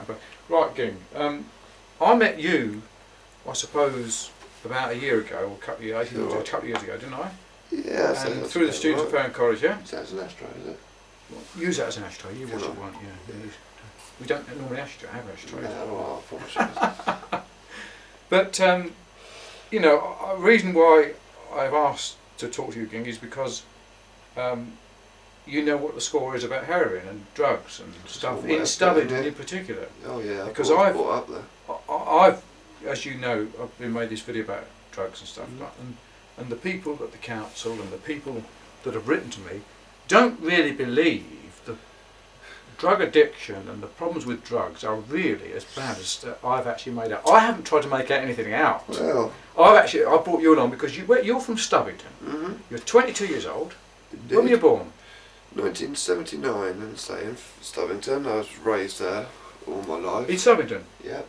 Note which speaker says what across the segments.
Speaker 1: But right, Ging. I met you, I suppose, about a year ago, or a couple of years, a couple of years ago, didn't I?
Speaker 2: Yeah.
Speaker 1: And through the Students' Affair in College, yeah.
Speaker 2: That's an ashtray, is it?
Speaker 1: Well, use that as an ashtray. You wash it, won't you? Yeah. We don't normally have ashtrays.
Speaker 2: No, I apologise.
Speaker 1: But you know, a reason why I've asked to talk to you, Ging, is because you know what the score is about heroin and stuff in Stubbington in particular.
Speaker 2: Oh yeah,
Speaker 1: because I've, as you know, I've been made this video about drugs and stuff, and the people at the council and the people that have written to me don't really believe the drug addiction and the problems with drugs are really as bad as I've actually made out. I haven't tried to make out anything out.
Speaker 2: Well,
Speaker 1: I brought you along because you're from Stubbington. You're 22 years old.
Speaker 2: Indeed.
Speaker 1: When were you born?
Speaker 2: 1979 in Stubbington. I was raised there all my life.
Speaker 1: In Stubbington?
Speaker 2: Yeah.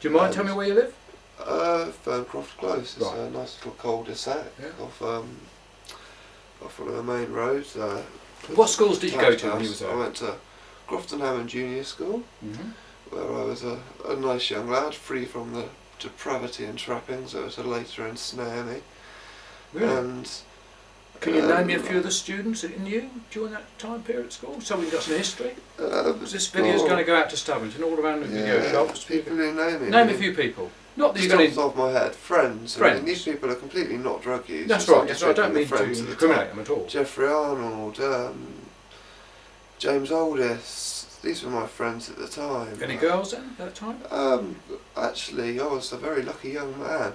Speaker 1: Do you mind telling me where you live?
Speaker 2: Ferncroft Close. It's a nice little cul-de-sac off one of the main roads.
Speaker 1: What schools did you go to when you was there?
Speaker 2: I went to Crofton Hammond Junior School, where I was a nice young lad, free from the depravity and trappings that was to later ensnare me.
Speaker 1: Really?
Speaker 2: And
Speaker 1: can you name me a few of the students that knew during that time period at school? So we've got some history. This video is going to go out to Stubbington, all around the video shops.
Speaker 2: People who know me.
Speaker 1: Name a few people. Not that you're going to.
Speaker 2: Off my head, friends. I mean, these people are completely not drug users.
Speaker 1: That's right. That's right. I don't mean to incriminate them at all.
Speaker 2: Jeffrey Arnold, James Oldest. These were my friends at the time.
Speaker 1: Any girls then at that time?
Speaker 2: Actually, I was a very lucky young man.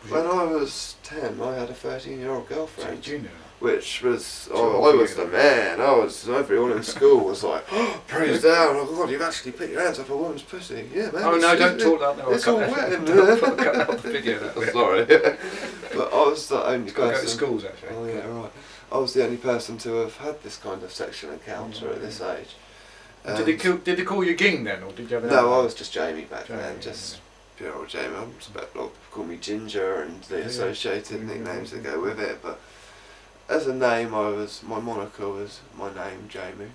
Speaker 2: When I was 10, I had a 13-year-old girlfriend.
Speaker 1: So junior.
Speaker 2: Which was, I was the man. Everyone in school was like, oh, praise down, oh God, you've actually put your hands up a woman's pussy. Yeah, man.
Speaker 1: Oh no, don't talk that. No,
Speaker 2: it's all wet in
Speaker 1: there.
Speaker 2: there.
Speaker 1: Cut out the video.
Speaker 2: Sorry. But I was the only person.
Speaker 1: Go to schools actually.
Speaker 2: Oh yeah, right. I was the only person to have had this kind of sexual encounter at this age.
Speaker 1: Did they call you Ging then, or did you have a
Speaker 2: No, I was just Jamie back then. Just pure old Jamie. I expect a lot of people call me Ginger and the associated nicknames that go with it, but as a name, my moniker was my name, Jamie.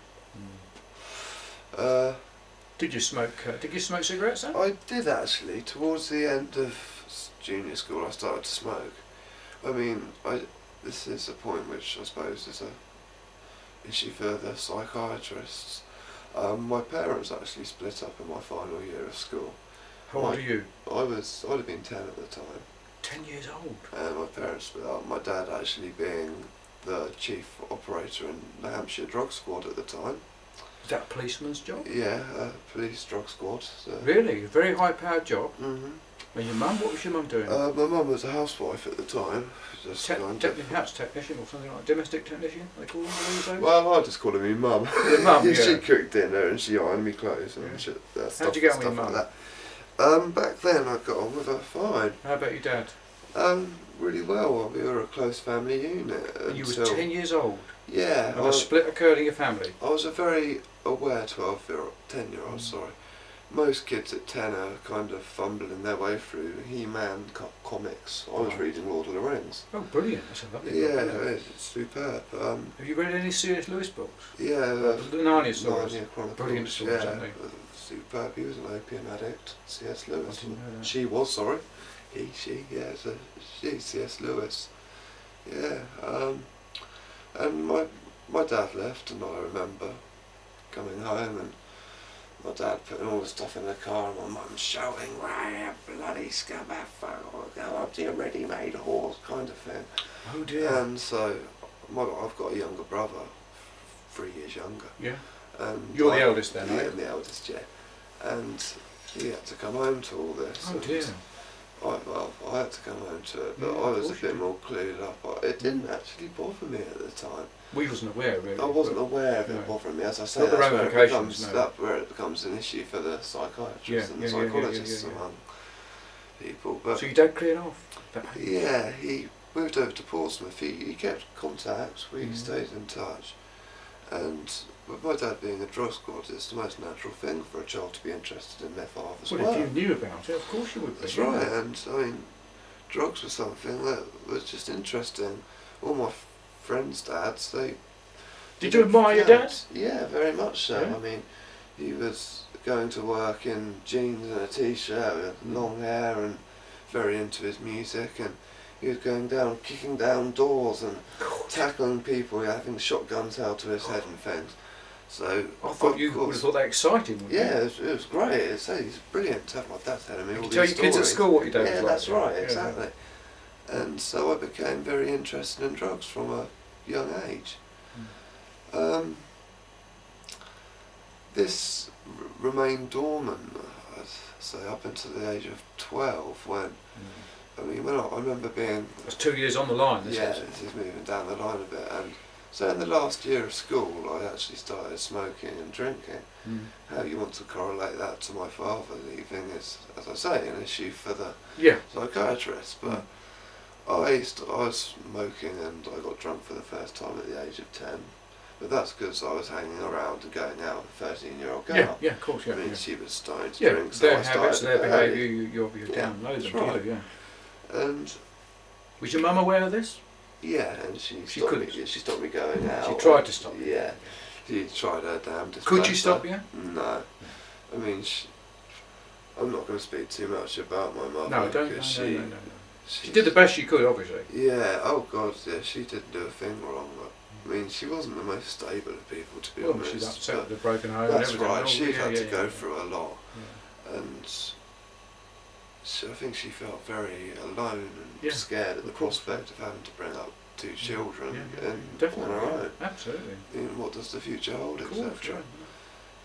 Speaker 1: Did you smoke? Did you smoke cigarettes then?
Speaker 2: I did actually. Towards the end of junior school, I started to smoke. I mean, this is a point which I suppose is a issue for the psychiatrists. My parents actually split up in my final year of school.
Speaker 1: How old are you?
Speaker 2: I'd have been 10 at the time.
Speaker 1: 10 years old?
Speaker 2: And my parents split up. My dad actually being the chief operator in the Hampshire Drug Squad at the time.
Speaker 1: Is that a policeman's job?
Speaker 2: Yeah, police drug squad. So.
Speaker 1: Really? A very high-powered job?
Speaker 2: And
Speaker 1: your mum? What was your mum doing?
Speaker 2: My mum was a housewife at the time.
Speaker 1: House technician or something like domestic technician, they call them these days?
Speaker 2: Well, I just call her my mum.
Speaker 1: Your mum, yeah.
Speaker 2: She cooked dinner and she ironed me clothes and shit.
Speaker 1: How'd you get on with your mum?
Speaker 2: Like that. Back then I got on with her fine.
Speaker 1: How about your dad?
Speaker 2: Really well. We were a close family unit.
Speaker 1: And you were 10 years old?
Speaker 2: Yeah.
Speaker 1: And a split occurred in your family?
Speaker 2: I was a very aware 10-year-old, sorry. Most kids at 10 are kind of fumbling their way through He-Man comics. I was reading Lord of the Rings.
Speaker 1: Oh, brilliant. That's a lovely book.
Speaker 2: Yeah, it's superb.
Speaker 1: Have you read any C.S. Lewis books?
Speaker 2: Yeah.
Speaker 1: The Narnia stories?
Speaker 2: Narnia Chronicles.
Speaker 1: Brilliant stories, aren't they?
Speaker 2: Superb. He was an opium addict, C.S. Lewis.
Speaker 1: I didn't know that.
Speaker 2: She was, sorry. She, C.S. Lewis. Yeah. And my dad left, and I remember coming home and my dad putting all the stuff in the car and my mum shouting, "Why, you bloody scumbag fuck, go up to your ready-made horse," kind of thing.
Speaker 1: Oh dear.
Speaker 2: And so, I've got a younger brother, 3 years younger.
Speaker 1: Yeah.
Speaker 2: And
Speaker 1: you're the eldest then,
Speaker 2: yeah,
Speaker 1: right?
Speaker 2: I'm the eldest, yeah. And he had to come home to all this.
Speaker 1: Oh dear.
Speaker 2: I had to come home to it, but
Speaker 1: Yeah,
Speaker 2: I was a bit more clued up. It didn't actually bother me at the time.
Speaker 1: We wasn't aware, really.
Speaker 2: I wasn't aware of it bothering me. As I say,
Speaker 1: Not the
Speaker 2: that's
Speaker 1: ramifications,
Speaker 2: where it becomes an issue for the psychiatrists and the psychologists among people. But
Speaker 1: so your dad cleared off?
Speaker 2: Yeah, he moved over to Portsmouth. He kept contact. We stayed in touch. And with my dad being a drug squad, it's the most natural thing for a child to be interested in their father's work.
Speaker 1: Well, if you knew about it, of course you would be.
Speaker 2: That's right, and I mean, drugs were something that was just interesting. All my friends' dads, they...
Speaker 1: Did you admire your dad?
Speaker 2: Yeah, very much so.
Speaker 1: Yeah?
Speaker 2: I mean, he was going to work in jeans and a t-shirt with long hair and very into his music, and he was going down, kicking down doors and tackling people, having shotguns held to his head and things. So
Speaker 1: I thought you would have thought that exciting, wouldn't you?
Speaker 2: yeah, it was great. It's brilliant to have my dad telling me all
Speaker 1: You
Speaker 2: these
Speaker 1: tell your kids at
Speaker 2: stories.
Speaker 1: school what your dad was
Speaker 2: Yeah,
Speaker 1: like.
Speaker 2: that's right,
Speaker 1: Yeah.
Speaker 2: exactly. And so I became very interested in drugs from a young age. This remained dormant, I'd say, up until the age of 12, when, I mean, I remember being...
Speaker 1: That's 2 years on the line, this is.
Speaker 2: this is moving down the line a bit, and so in the last year of school I actually started smoking and drinking. How you want to correlate that to my father leaving is, as I say, an issue for the psychiatrist, but I was smoking and I got drunk for the first time at the age of 10. But that's because I was hanging around and going out with a 13-year-old girl.
Speaker 1: Yeah, of course, yeah.
Speaker 2: I mean,
Speaker 1: yeah.
Speaker 2: she was starting to
Speaker 1: Yeah,
Speaker 2: drink, so
Speaker 1: their
Speaker 2: I started
Speaker 1: habits, their
Speaker 2: early.
Speaker 1: behaviour, you're download them,
Speaker 2: right.
Speaker 1: yeah.
Speaker 2: And
Speaker 1: Was your mum aware of this?
Speaker 2: yeah, and she stopped me going out.
Speaker 1: She tried to stop you?
Speaker 2: Yeah, she tried her damnedest.
Speaker 1: Could you stop you?
Speaker 2: No. I mean, I'm not going to speak too much about my mother.
Speaker 1: No, don't.
Speaker 2: Because
Speaker 1: No. She did the best she could, obviously.
Speaker 2: Yeah, oh God, yeah, she didn't do a thing wrong. But, I mean, she wasn't the most stable of people, to be honest.
Speaker 1: She's upset with the broken home.
Speaker 2: That's
Speaker 1: and everything.
Speaker 2: right, she had to go
Speaker 1: yeah.
Speaker 2: through a lot.
Speaker 1: Yeah.
Speaker 2: And I think she felt very alone and scared at the prospect of having to bring up 2 children
Speaker 1: Definitely,
Speaker 2: on her own.
Speaker 1: Absolutely.
Speaker 2: What does the future hold,
Speaker 1: Of course,
Speaker 2: etc.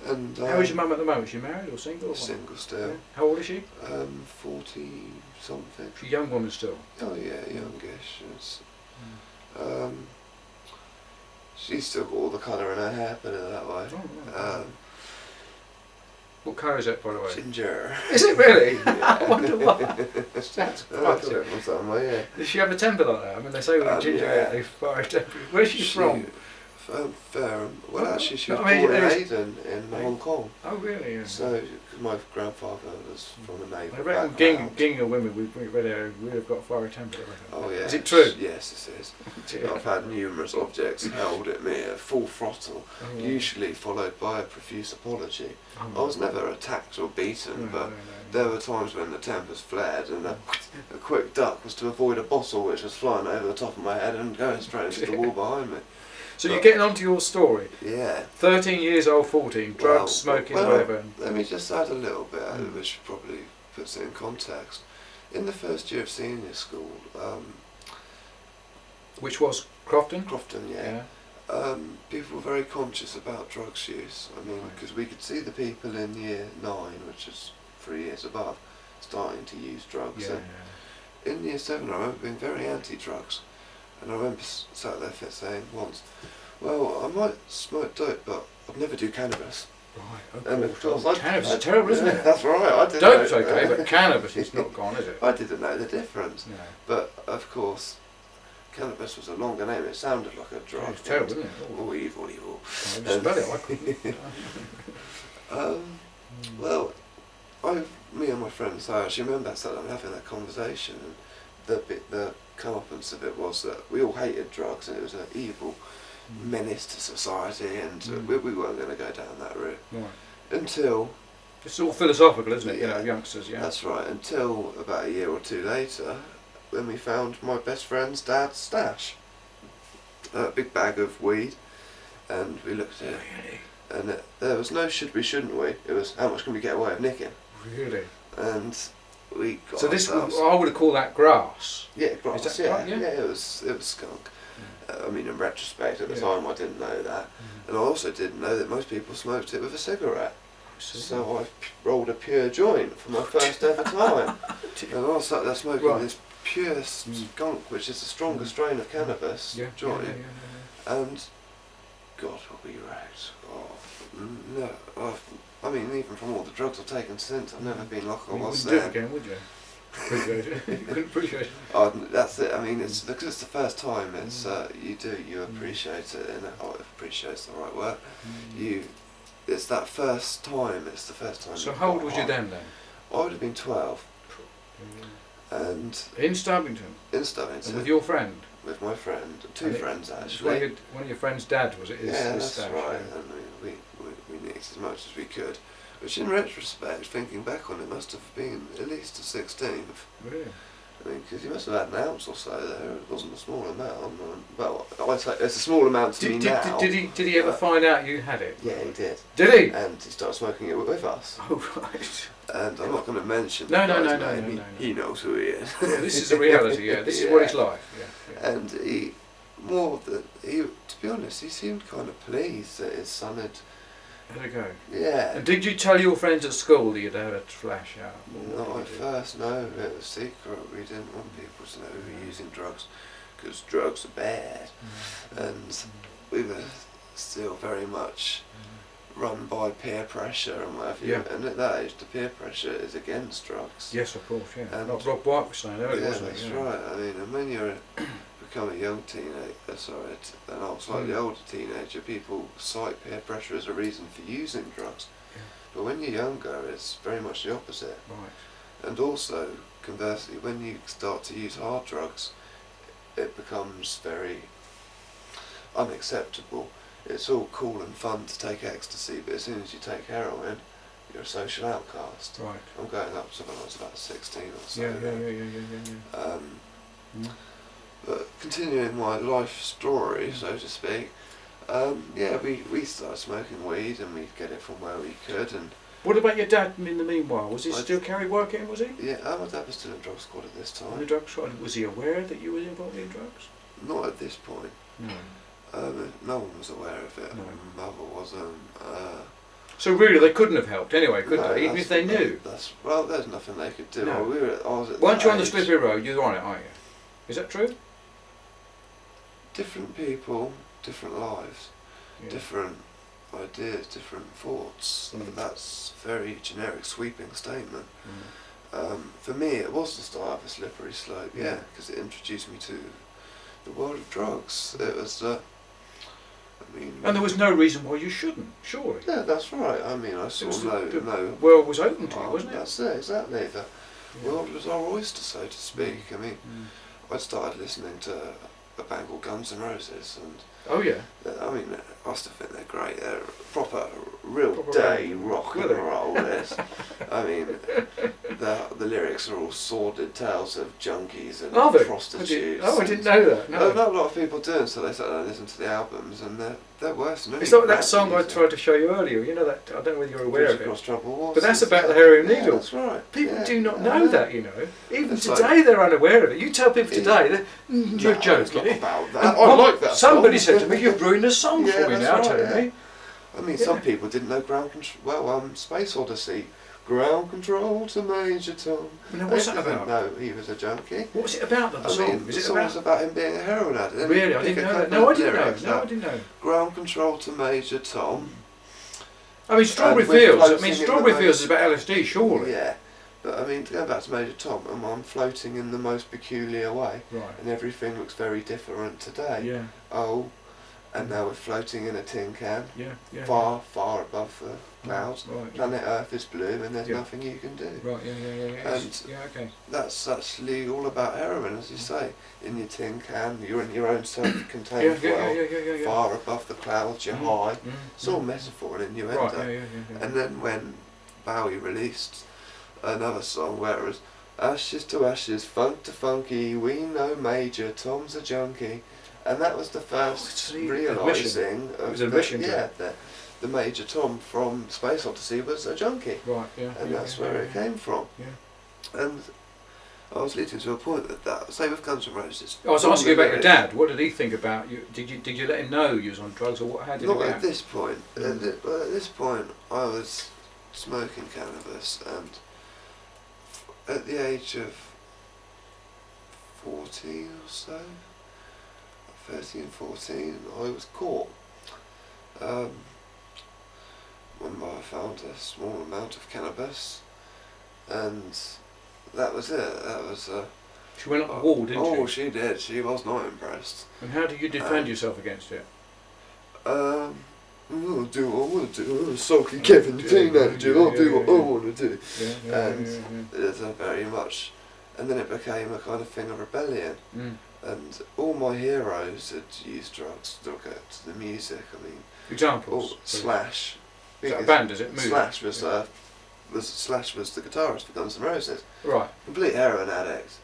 Speaker 2: And
Speaker 1: how is your mum at the moment? Is she married or single?
Speaker 2: Single still.
Speaker 1: Yeah. How old is she?
Speaker 2: 40 something.
Speaker 1: She's a young woman still.
Speaker 2: Oh yeah, youngish. She's still got all the colour in her hair, put it that way.
Speaker 1: What colour is it, by the way?
Speaker 2: Ginger.
Speaker 1: Is it really?
Speaker 2: Yeah.
Speaker 1: I wonder why. That's quite
Speaker 2: yeah.
Speaker 1: Does she have a temper like that? I mean, they say with ginger hair, they fire a temper. Where's she from?
Speaker 2: Fairham. Well, actually, she was
Speaker 1: I mean,
Speaker 2: born in Aden in Hong Kong.
Speaker 1: Oh, really? Yeah.
Speaker 2: So, my grandfather was from a naval
Speaker 1: I reckon
Speaker 2: background.
Speaker 1: Ginga women, we've got a fiery temper.
Speaker 2: Oh yeah.
Speaker 1: Is it true?
Speaker 2: Yes, it is. I've had numerous objects hurled at me at full throttle, usually followed by a profuse apology. I was never attacked or beaten, but there were times when the tempers flared and a quick duck was to avoid a bottle which was flying over the top of my head and going straight into the wall behind me.
Speaker 1: So you're getting onto your story.
Speaker 2: Yeah.
Speaker 1: 13 years old, 14, drugs, smoking, whatever.
Speaker 2: Let me just add a little bit, which probably puts it in context. In the first year of senior school,
Speaker 1: which was Crofton?
Speaker 2: Crofton, yeah. People were very conscious about drugs use. I mean, because we could see the people in year 9, which is 3 years above, starting to use drugs.
Speaker 1: Yeah.
Speaker 2: In year 7, I remember being very anti-drugs. And I remember sat there saying once, well, I might smoke dope, but I'd never do cannabis.
Speaker 1: Right,
Speaker 2: and of course,
Speaker 1: cannabis is terrible, isn't it?
Speaker 2: That's right. I didn't
Speaker 1: Dope's
Speaker 2: know.
Speaker 1: okay, but cannabis is not gone, is it?
Speaker 2: I didn't know the difference.
Speaker 1: No.
Speaker 2: But of course, cannabis was a longer name. It sounded like a drug.
Speaker 1: It's terrible, isn't it?
Speaker 2: Oh, evil.
Speaker 1: I just spell it, I couldn't.
Speaker 2: Well, me and my friends, so I actually remember having that conversation, and the comeuppance of it was that we all hated drugs and it was an evil menace to society, and we weren't going to go down that route.
Speaker 1: Right.
Speaker 2: Until...
Speaker 1: It's all philosophical, isn't it, youngsters,
Speaker 2: That's right, until about a year or 2 later, when we found my best friend's dad's stash. A big bag of weed, and we looked at it, and there was no should we, shouldn't we, it was how much can we get away with nicking.
Speaker 1: Really?
Speaker 2: And we got
Speaker 1: so this, I would have called that grass.
Speaker 2: Yeah, grass.
Speaker 1: Is that right? Yeah,
Speaker 2: it was skunk. I mean, in retrospect, at the time, I didn't know that, and I also didn't know that most people smoked it with a cigarette. So I rolled a pure joint for my first ever time, and I sat there smoking this pure skunk, which is the strongest strain of cannabis joint, and God, what we wrecked. Oh no, I mean, even from all the drugs I've taken since, I've never been like I was then.
Speaker 1: You wouldn't do it again, would you? Appreciate it. You couldn't appreciate it.
Speaker 2: Oh, that's it. I mean, it's because it's the first time. It's you appreciate it, and appreciate's the right word. It's that first time. It's the first time.
Speaker 1: So how old was you then?
Speaker 2: I would have been 12. And
Speaker 1: in Stubbington.
Speaker 2: In Stubbington.
Speaker 1: And with your friend.
Speaker 2: With my friend, 2 friends actually.
Speaker 1: One of your friend's dad, was it?
Speaker 2: That's right. And we nicked as much as we could. Which in retrospect, thinking back on it, must have been at least a 16th.
Speaker 1: Really?
Speaker 2: I mean, because he must have had an ounce or so there. It wasn't a small amount. Well, I'd say it's a small amount to me now.
Speaker 1: Did he ever find out you had it?
Speaker 2: Yeah, he did.
Speaker 1: Did he?
Speaker 2: And he started smoking it with us.
Speaker 1: Oh, right.
Speaker 2: And I'm not going to mention
Speaker 1: No.
Speaker 2: He knows who he is.
Speaker 1: Yeah, this is the reality, yeah. This is what it's like. Yeah.
Speaker 2: And to be honest, he seemed kind of pleased that his son had.
Speaker 1: There we go.
Speaker 2: Yeah.
Speaker 1: And did you tell your friends at school that you'd had a flash out?
Speaker 2: Not at first, no. It was secret. We didn't want people to know we were using drugs, because drugs are bad. And we were still very much run by peer pressure and whatever.
Speaker 1: Yeah.
Speaker 2: And at that age, the peer pressure is against drugs.
Speaker 1: Yes, of course, yeah.
Speaker 2: And
Speaker 1: like Rob White was saying earlier, wasn't
Speaker 2: that's
Speaker 1: it?
Speaker 2: right. I mean, and when you're become a young teenager, an slightly older teenager, people cite peer pressure as a reason for using drugs.
Speaker 1: Yeah.
Speaker 2: But when you're younger, it's very much the opposite.
Speaker 1: Right.
Speaker 2: And also, conversely, when you start to use hard drugs, it becomes very unacceptable. It's all cool and fun to take ecstasy, but as soon as you take heroin, you're a social outcast.
Speaker 1: Right.
Speaker 2: I'm going up to when I was about 16 or so.
Speaker 1: Yeah.
Speaker 2: But continuing my life story, so to speak, we started smoking weed and we'd get it from where we could. And
Speaker 1: what about your dad in the meanwhile? Was he still carry working, was he?
Speaker 2: Yeah, my dad was still in drug squad at this time.
Speaker 1: In the drug squad? Was he aware that you were involved in drugs?
Speaker 2: Not at this point.
Speaker 1: No.
Speaker 2: No one was aware of it.
Speaker 1: No.
Speaker 2: My mother wasn't.
Speaker 1: So really, they couldn't have helped anyway, could
Speaker 2: No,
Speaker 1: they? Even if they knew.
Speaker 2: There's nothing they could do.
Speaker 1: No.
Speaker 2: I was at
Speaker 1: Once you're on the
Speaker 2: age.
Speaker 1: slippery road, you're on it, aren't you? Is that true?
Speaker 2: Different people, different lives,
Speaker 1: Yeah.
Speaker 2: different ideas, different thoughts.
Speaker 1: Mm.
Speaker 2: That's a very generic, sweeping statement.
Speaker 1: Mm.
Speaker 2: For me, it was the start of a slippery slope,
Speaker 1: Yeah.
Speaker 2: because it introduced me to the world of drugs. It was,
Speaker 1: And there was no reason why you shouldn't, surely.
Speaker 2: Yeah, that's right. I mean, I saw
Speaker 1: The world was open to you, wasn't it?
Speaker 2: That's it, exactly. The world was our oyster, so to speak. I mean, I started listening to a band called Guns N' Roses, and
Speaker 1: Oh yeah.
Speaker 2: I mean, I still think they're great. They're real
Speaker 1: Proper
Speaker 2: day
Speaker 1: rock.
Speaker 2: rock and roll. I mean, the lyrics are all sordid tales of junkies and
Speaker 1: Are they?
Speaker 2: prostitutes.
Speaker 1: I didn't know that. No.
Speaker 2: Not a lot of people do, so they sat down and listen to the albums, and they're worse than
Speaker 1: It's like that
Speaker 2: rap
Speaker 1: song I
Speaker 2: music.
Speaker 1: tried to show you earlier. You know that? I don't know whether you're aware of
Speaker 2: Across
Speaker 1: it.
Speaker 2: Troubled Waters.
Speaker 1: But that's about the heroin
Speaker 2: Yeah,
Speaker 1: needle.
Speaker 2: that's right.
Speaker 1: People
Speaker 2: Yeah.
Speaker 1: do not know that, you know. Even
Speaker 2: It's
Speaker 1: today,
Speaker 2: like-
Speaker 1: they're unaware of it. You tell people today, you're
Speaker 2: No,
Speaker 1: joking.
Speaker 2: it's not about that.
Speaker 1: And
Speaker 2: I like that
Speaker 1: somebody
Speaker 2: song.
Speaker 1: said to me, "You've ruined the song
Speaker 2: Yeah,
Speaker 1: for me
Speaker 2: that's
Speaker 1: now."
Speaker 2: right,
Speaker 1: Telling
Speaker 2: yeah.
Speaker 1: me.
Speaker 2: I mean, some people didn't know ground control. Well, Space Odyssey, ground control to Major Tom.
Speaker 1: Now, what's that
Speaker 2: They didn't
Speaker 1: about?
Speaker 2: know he was a junkie.
Speaker 1: What's it about? The
Speaker 2: I
Speaker 1: song?
Speaker 2: mean,
Speaker 1: Is
Speaker 2: the
Speaker 1: it
Speaker 2: song's about him being a heroin addict.
Speaker 1: Really, I didn't know that. No, I didn't know. No, I didn't know.
Speaker 2: Ground control to Major Tom.
Speaker 1: I mean, Strawberry
Speaker 2: And we're
Speaker 1: Fields. I
Speaker 2: floating
Speaker 1: mean,
Speaker 2: in the
Speaker 1: Strawberry
Speaker 2: most-
Speaker 1: Fields is about LSD, surely.
Speaker 2: Yeah, but I mean, to go back to Major Tom, I'm floating in the most peculiar way,
Speaker 1: Right.
Speaker 2: and everything looks very different today.
Speaker 1: Yeah.
Speaker 2: Oh, and now we're floating in a tin can,
Speaker 1: Yeah. Yeah.
Speaker 2: far above the clouds.
Speaker 1: Right.
Speaker 2: Planet Earth is blue, and there's
Speaker 1: Yeah.
Speaker 2: nothing you can do.
Speaker 1: Right. Yeah.
Speaker 2: And
Speaker 1: Yeah. Okay.
Speaker 2: that's actually all about heroin, as you say. In your tin can, you're in your own self-contained
Speaker 1: Yeah.
Speaker 2: world, far above the clouds, you're high. It's all metaphor and innuendo.
Speaker 1: Right. Yeah.
Speaker 2: And then when Bowie released another song where it was ashes to ashes, funk to funky, we know Major Tom's a junkie, and that was the first realising
Speaker 1: It was
Speaker 2: of
Speaker 1: admission to
Speaker 2: the Major Tom from Space Odyssey was a junkie,
Speaker 1: Right. Yeah.
Speaker 2: and that's where it came from.
Speaker 1: Yeah.
Speaker 2: And I was leading to a point that say with Guns N' Roses.
Speaker 1: I was asking you about your dad. What did he think about you? Did you let him know you was on drugs, or what? How did it
Speaker 2: Not
Speaker 1: go
Speaker 2: at
Speaker 1: out?
Speaker 2: this point. At this point, I was smoking cannabis, and at the age of 14 or so, 13, 14, I was caught. When I found a small amount of cannabis, and that was it. That was.
Speaker 1: She went up the wall, didn't she?
Speaker 2: Oh, she did. She was not impressed.
Speaker 1: And how did you defend yourself against it?
Speaker 2: I'll do what I want to do. I'm a sulky Kevin teenager. I'll do what I want to do. And it's a very much, and then it became a kind of thing of rebellion. And all my heroes had used drugs. Look at the music. I mean,
Speaker 1: Examples.
Speaker 2: Slash,
Speaker 1: Is that a band, is it? Moody?
Speaker 2: Slash was Slash was the guitarist for Guns N' Roses.
Speaker 1: Right.
Speaker 2: Complete heroin addict.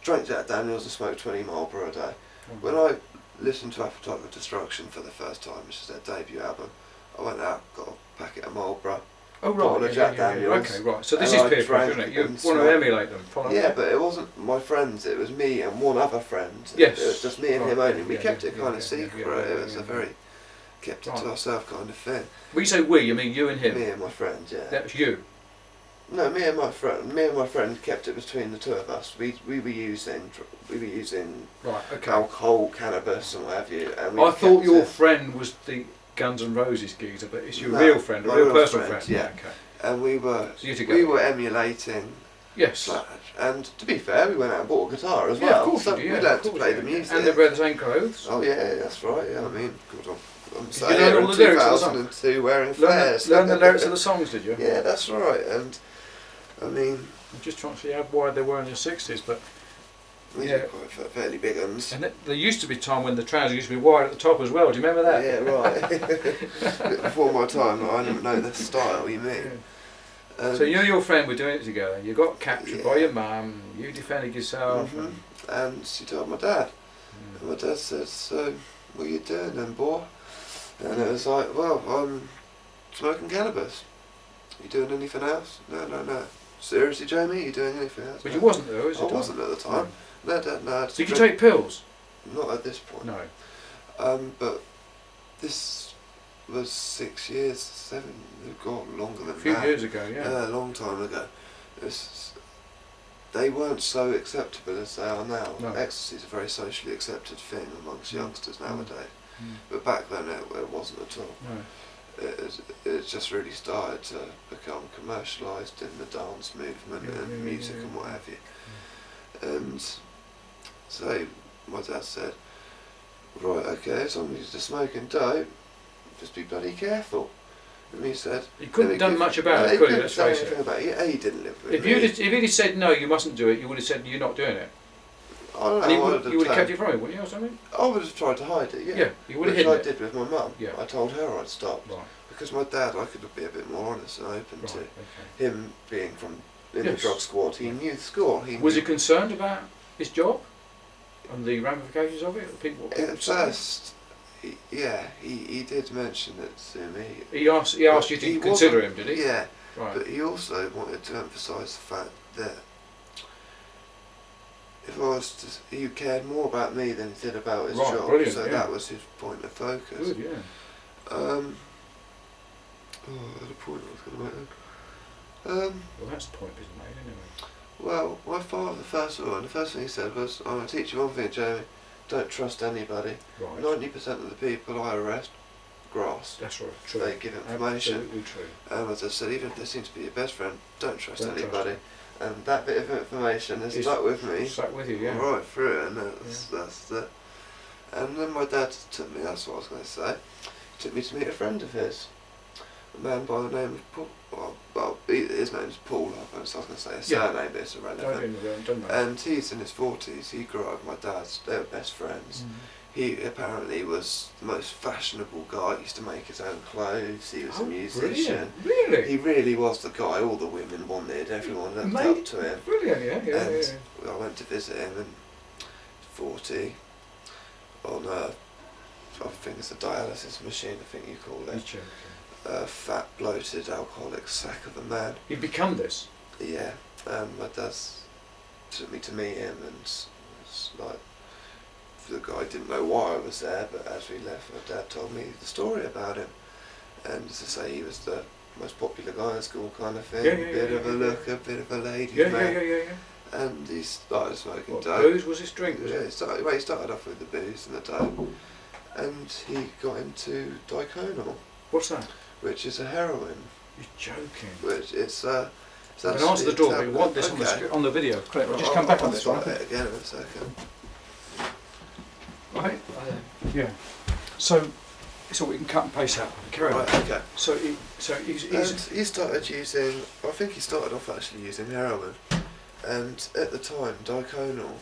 Speaker 2: Drank Jack Daniels and smoked 20 Marlboro a day. When I listened to Appetite for Destruction for the first time, which is their debut album, I went out, got a packet of Marlboro.
Speaker 1: Oh right,
Speaker 2: Jack Daniels.
Speaker 1: Okay, right. So this is peer pressure, isn't it? You want to emulate them.
Speaker 2: Yeah, but it wasn't my friends. It was me and one other friend.
Speaker 1: Yes.
Speaker 2: It was just me and him only. We
Speaker 1: Yeah,
Speaker 2: kept
Speaker 1: yeah,
Speaker 2: it kind
Speaker 1: yeah,
Speaker 2: of secret.
Speaker 1: yeah,
Speaker 2: It was a very kept it to ourselves kind of thing.
Speaker 1: When you say we, you mean you and him?
Speaker 2: Me and my friend, yeah.
Speaker 1: That was you.
Speaker 2: No, me and my friend kept it between the two of us. We were using
Speaker 1: Right. Okay.
Speaker 2: alcohol, cannabis, and what have you. And
Speaker 1: I thought your friend was the Guns N' Roses geezer, but it's your real friend, a real personal friend.
Speaker 2: Yeah.
Speaker 1: Right, okay.
Speaker 2: And we were
Speaker 1: So you together.
Speaker 2: we were emulating.
Speaker 1: Yes.
Speaker 2: Slash. And to be fair, we went out and bought a guitar as well.
Speaker 1: Yeah, of course
Speaker 2: so
Speaker 1: you do,
Speaker 2: we learned to play the music.
Speaker 1: And they wear the same clothes.
Speaker 2: Oh yeah, that's right. Yeah, I mean, God, I'm
Speaker 1: Did
Speaker 2: sat
Speaker 1: you
Speaker 2: here
Speaker 1: learn
Speaker 2: in
Speaker 1: all the lyrics of the song?
Speaker 2: 2002 wearing flares.
Speaker 1: Learn the lyrics of the songs, did you?
Speaker 2: Yeah, that's right. And I mean,
Speaker 1: I'm just trying to see how wide they were in the 60s, but
Speaker 2: these are quite fairly big ones.
Speaker 1: and there used to be a time when the trousers used to be wide at the top as well. Do you remember that?
Speaker 2: Yeah, right. Before my time, I didn't know the style you mean.
Speaker 1: Yeah. So you and your friend were doing it together. You got captured by your mum. You defended yourself.
Speaker 2: And she told my dad. And my dad said, "So, what are you doing then, boy?" And it was like, "Well, I'm smoking cannabis. You doing anything else?" No. Seriously, Jamie, you doing anything else?
Speaker 1: But you wasn't though, was
Speaker 2: I
Speaker 1: it?
Speaker 2: wasn't at the time. No, Dad, no.
Speaker 1: Did you take pills?
Speaker 2: Not at this point.
Speaker 1: No.
Speaker 2: But this was 6 years, 7, God, longer than that.
Speaker 1: A few years ago, yeah.
Speaker 2: Yeah, a long time ago. They weren't so acceptable as they are now.
Speaker 1: No.
Speaker 2: Ecstasy is a very socially accepted thing amongst youngsters nowadays. But back then it wasn't at all.
Speaker 1: No.
Speaker 2: It just really started to become commercialised in the dance movement and music and what have you. And so my dad said, "Right, okay, as long as you're just smoking dope, just be bloody careful." And he said,
Speaker 1: You couldn't have done much about it, could you? Let's face it.
Speaker 2: He didn't live with
Speaker 1: If
Speaker 2: me.
Speaker 1: if he'd have said no, you mustn't do it, you would have said you're not doing it.
Speaker 2: I don't know.
Speaker 1: And you would have kept it from him, wouldn't you, or something?
Speaker 2: I would have tried to hide it, yeah.
Speaker 1: Yeah, you would have
Speaker 2: Which
Speaker 1: hidden
Speaker 2: I
Speaker 1: it.
Speaker 2: did with my mum.
Speaker 1: Yeah.
Speaker 2: I told her I'd stop.
Speaker 1: Right.
Speaker 2: Because my dad, I could be a bit more honest and open to
Speaker 1: Okay.
Speaker 2: him being in the drug squad. He knew the score.
Speaker 1: Was he concerned about his job and the ramifications of it?
Speaker 2: At first, he did mention it to me.
Speaker 1: He asked you to consider him, did he?
Speaker 2: Yeah,
Speaker 1: right.
Speaker 2: But he also wanted to emphasise the fact that he cared more about me than he did about his job.
Speaker 1: Brilliant,
Speaker 2: so that was his point of focus.
Speaker 1: Good, yeah.
Speaker 2: The point I was going to make.
Speaker 1: Well, that's the point isn't made anyway.
Speaker 2: Well, my father, the first thing he said was, "I'm going to teach you one thing, Jamie. Don't trust anybody.
Speaker 1: Right.
Speaker 2: 90% of the people I arrest, grass.
Speaker 1: That's right. True.
Speaker 2: They give information.
Speaker 1: Absolutely true.
Speaker 2: And as I said, even if they seem to be your best friend, don't trust anybody." And that bit of information has stuck with me.
Speaker 1: Stuck with you, yeah.
Speaker 2: Right through it, and that's the. And then my dad took me. That's what I was going to say. He took me to meet a friend of his, a man by the name of Paul. Well, his name's Paul. I was going to say a surname, but it's irrelevant. And he's in his 40s. He grew up with my dad. They were best friends. He apparently was the most fashionable guy. He used to make his own clothes. He was a musician.
Speaker 1: Brilliant. Really?
Speaker 2: He really was the guy all the women wanted. Everyone looked up to him.
Speaker 1: Brilliant, yeah.
Speaker 2: And I went to visit him in 40 on I think it's a dialysis machine, I think you call it. A fat, bloated, alcoholic sack of a man.
Speaker 1: You've become this?
Speaker 2: Yeah. And my dad took me to meet him, and it's like, the guy didn't know why I was there, but as we left, my dad told me the story about him. And as I say, he was the most popular guy in school kind of thing. A bit of a looker, a bit of a lady man.
Speaker 1: Yeah.
Speaker 2: And he started smoking dope.
Speaker 1: Booze was his drink, was
Speaker 2: Yeah,
Speaker 1: it?
Speaker 2: he started off with the booze and the dope. And he got into diconal.
Speaker 1: What's that?
Speaker 2: Which is a heroin.
Speaker 1: You're joking.
Speaker 2: Which it's
Speaker 1: I'm going to answer the door, but we want this on the video. Correct. We'll just come back on this one.
Speaker 2: It again in a second.
Speaker 1: Right. Yeah. So we can cut and paste out. Carry on.
Speaker 2: Right, okay.
Speaker 1: So he
Speaker 2: started using, I think he started off actually using heroin, and at the time diconal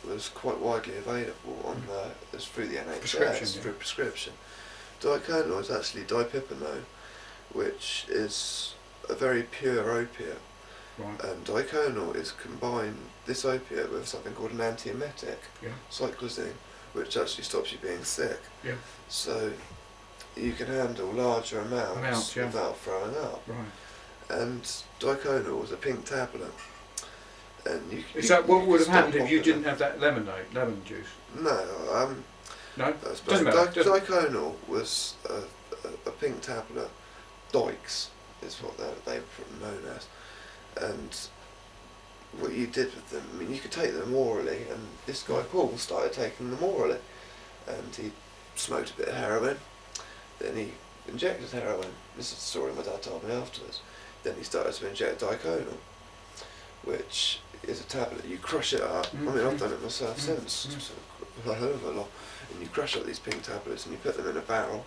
Speaker 2: was quite widely available on through the NHS,
Speaker 1: Prescription,
Speaker 2: through prescription. Diconal is actually dipypinone, which is a very pure opiate.
Speaker 1: Right.
Speaker 2: And diconal is combined this opiate with something called an antiemetic,
Speaker 1: Yeah.
Speaker 2: cyclizine, which actually stops you being sick.
Speaker 1: Yeah.
Speaker 2: So you can handle larger amounts
Speaker 1: Yeah.
Speaker 2: without throwing up.
Speaker 1: Right.
Speaker 2: And diconal was a pink tablet. And
Speaker 1: Is that what would have happened if you
Speaker 2: popping
Speaker 1: didn't have that lemon juice?
Speaker 2: No,
Speaker 1: No?
Speaker 2: that's
Speaker 1: Doesn't matter.
Speaker 2: diconal was a pink tablet. Dykes is what they were known as. And what you did with them, I mean, you could take them orally, and this guy Paul started taking them orally. And he smoked a bit of heroin, then he injected heroin. This is the story my dad told me afterwards. Then he started to inject diconal, which is a tablet. You crush it up. I mean, I've done it myself since, so a hell of a lot. And you crush up these pink tablets and you put them in a barrel.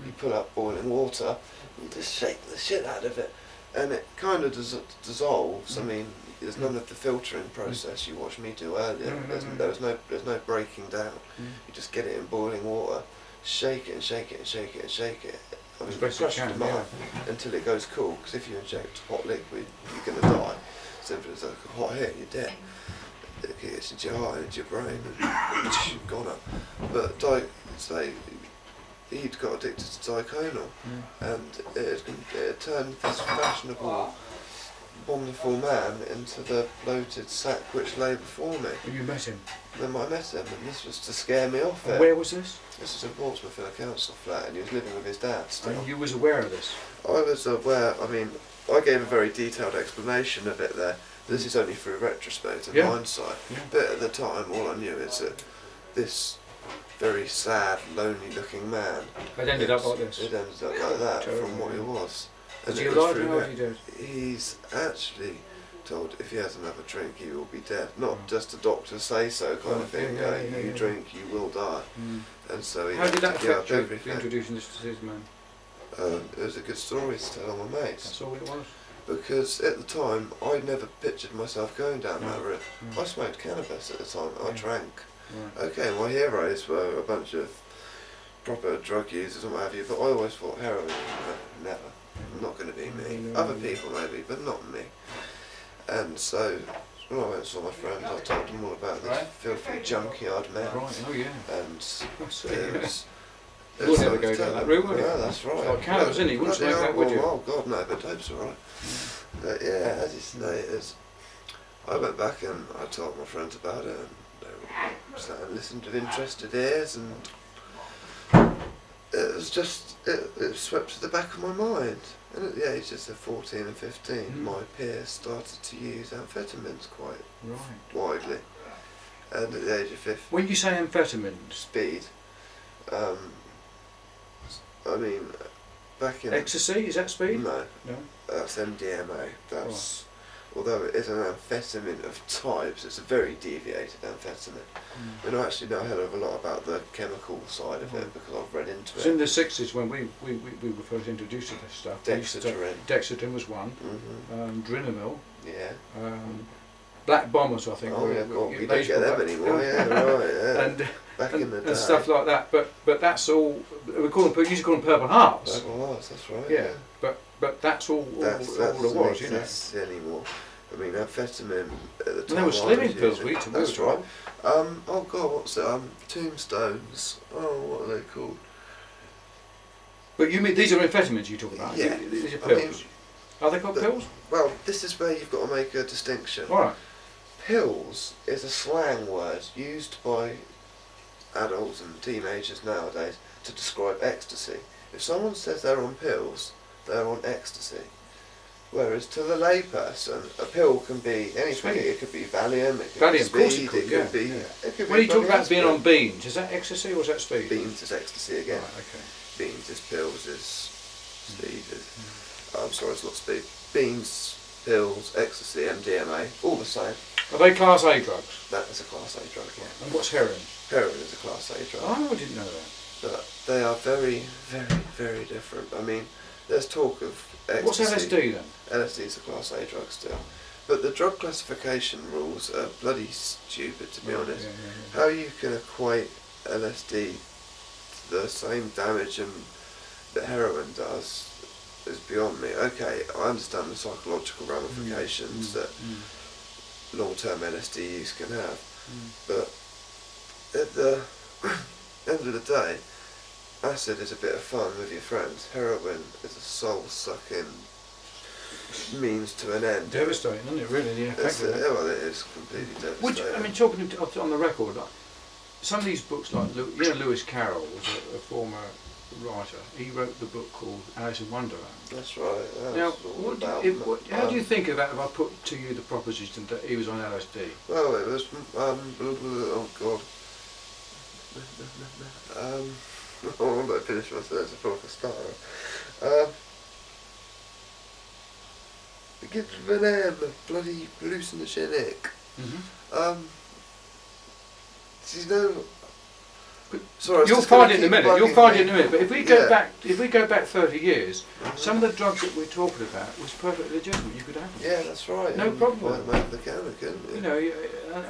Speaker 2: You put up boiling water and just shake the shit out of it, and it kind of dissolves. I mean, there's none of the filtering process you watched me do earlier. There's no breaking down. You just get it in boiling water, shake it and shake it and shake it and shake it. I mean, crush them up until it goes cool. Because if you inject hot liquid, you're gonna die. So if it's like a hot hit, you're dead. It gets into your heart, into your brain, and gone up. But he'd got addicted to diconal, and it had turned this fashionable, wonderful man into the bloated sack which lay before me.
Speaker 1: You met him?
Speaker 2: Then I met him, and this was to scare me off it.
Speaker 1: Where was this?
Speaker 2: This was in Portsmouth in a council flat, and he was living with his dad still.
Speaker 1: And you was aware of this?
Speaker 2: I was aware. I mean, I gave a very detailed explanation of it there. This is only through retrospect and hindsight. But at the time, all I knew is that this very sad, lonely-looking man.
Speaker 1: It ended up like this.
Speaker 2: It ended up like that from what he was.
Speaker 1: Is he alive now, or is he dead?
Speaker 2: He's actually told if he has another drink, he will be dead. Not just the doctors say so kind of thing. You drink, you will die. And so he
Speaker 1: how did that affect you?
Speaker 2: everything.
Speaker 1: Introducing this disease, man.
Speaker 2: It was a good story to tell on my mates.
Speaker 1: That's all it was.
Speaker 2: Because at the time, I'd never pictured myself going down that route. I smoked cannabis at the time. I drank. Okay, my heroes were a bunch of proper drug users and what have you, but I always thought heroin, never. Not going to be me. Other people maybe, but not me. And so when I went and saw my friend, I told them all about this filthy junkie I'd met.
Speaker 1: Right, oh yeah.
Speaker 2: And it was...
Speaker 1: You'll never go down that route, will you?
Speaker 2: Yeah, that's right.
Speaker 1: It's like cannabis, isn't it? You wouldn't smoke that, would you?
Speaker 2: Oh God, no, but dope's alright. But yeah, as you say, I went back and I told my friends about it, and they were sat and listened with interested ears, and it was just, it swept to the back of my mind. And at the ages of 14 and 15, my peers started to use amphetamines quite widely. And at the age of 15...
Speaker 1: When you say amphetamines?
Speaker 2: Speed. I mean, back in...
Speaker 1: Ecstasy, is that speed?
Speaker 2: No.
Speaker 1: No?
Speaker 2: That's MDMA. That's... Although it is an amphetamine of types, it's a very deviated amphetamine. And I actually know a hell of a lot about the chemical side of it because I've read into it.
Speaker 1: In the 60s when we were first introduced to this stuff. Dexedrine was one. Drinamil.
Speaker 2: Yeah.
Speaker 1: Black Bombers, I think.
Speaker 2: Oh yeah, God, we don't get them anymore. Yeah, right. Yeah.
Speaker 1: And
Speaker 2: back in the day.
Speaker 1: And stuff like that. But that's all. We call them. Used to call them Purple Hearts.
Speaker 2: Purple Hearts, that's right.
Speaker 1: Yeah. But that's all.
Speaker 2: That's
Speaker 1: all it was, you know.
Speaker 2: Anymore. I mean, amphetamine at the time.
Speaker 1: And they were slimming pills.
Speaker 2: That's right. Oh God, what's it? Tombstones. Oh, what are they called?
Speaker 1: But you mean these are amphetamines you talk about?
Speaker 2: Yeah.
Speaker 1: These are pills. Are they called pills?
Speaker 2: Well, this is where you've got to make a distinction.
Speaker 1: All right.
Speaker 2: Pills is a slang word used by adults and teenagers nowadays to describe ecstasy. If someone says they're on pills, they're on ecstasy. Whereas to the layperson, a pill can be anything. It could be Valium, it could be speed, it could be...
Speaker 1: When you talk about being on beans, is that ecstasy or is that speed?
Speaker 2: Beans is ecstasy again.
Speaker 1: Right, okay.
Speaker 2: Beans is pills, is speed. I'm sorry, it's not speed. Beans, pills, ecstasy, MDMA, all the same.
Speaker 1: Are they Class A drugs?
Speaker 2: That is a Class A drug, yeah.
Speaker 1: And what's heroin?
Speaker 2: Heroin is a Class A drug.
Speaker 1: Oh, I didn't know that.
Speaker 2: But they are very, very, very different. I mean, there's talk of ecstasy.
Speaker 1: What's LSD then?
Speaker 2: LSD is a Class A drug still. But the drug classification rules are bloody stupid, to be honest. Yeah. How you can equate LSD to the same damage that heroin does is beyond me. Okay, I understand the psychological ramifications that long-term LSD use can have, but at the end of the day, acid is a bit of fun with your friends. Heroin is a soul-sucking means to an end.
Speaker 1: Devastating, isn't it? Really, the effect of it.
Speaker 2: Well, it is completely devastating.
Speaker 1: I mean, talking on the record, like, some of these books, like Lewis Carroll was a former writer. He wrote the book called Alice in Wonderland.
Speaker 2: That's right.
Speaker 1: Now, how do you think of that if I put to you the proposition that he was on LSD?
Speaker 2: Well, it was oh god. I want to finish my sentence before I start. Begins with an M, bloody hallucinogenic. Do you know? Sorry,
Speaker 1: you'll find it in a minute. You'll find it in a minute. But if we go back 30 years, some of the drugs that we're talking about was perfectly legitimate. You could have them.
Speaker 2: Yeah, that's right.
Speaker 1: No problem with
Speaker 2: it. The counter, couldn't you?
Speaker 1: You know,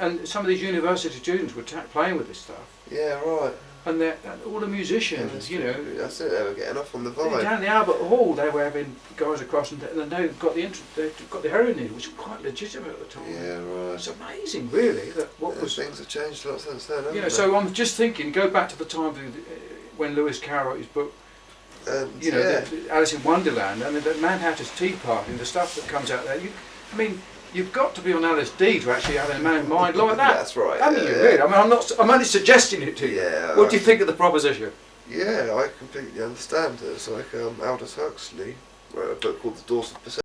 Speaker 1: and some of these university students were playing with this stuff.
Speaker 2: Yeah, right.
Speaker 1: And all the musicians, you know.
Speaker 2: That's it. They were getting off on the vibe.
Speaker 1: Down the Albert Hall, they were having guys across, and they've got the heroin in, which was quite legitimate at the time.
Speaker 2: Yeah, right.
Speaker 1: It's amazing, really, that
Speaker 2: things have changed a lot since then.
Speaker 1: You know, so I'm just thinking, go back to the time when Lewis Carroll wrote his book. You know, Alice in Wonderland, and the Manhattan's Tea Party, and the stuff that comes out there. You've got to be on LSD to actually have a mind like that.
Speaker 2: That's right.
Speaker 1: Haven't you, really? I mean, I'm only suggesting it to you.
Speaker 2: Yeah.
Speaker 1: What do you think of the proposition?
Speaker 2: Yeah, I completely understand. It's like Aldous Huxley wrote a book called The Dorset Perception.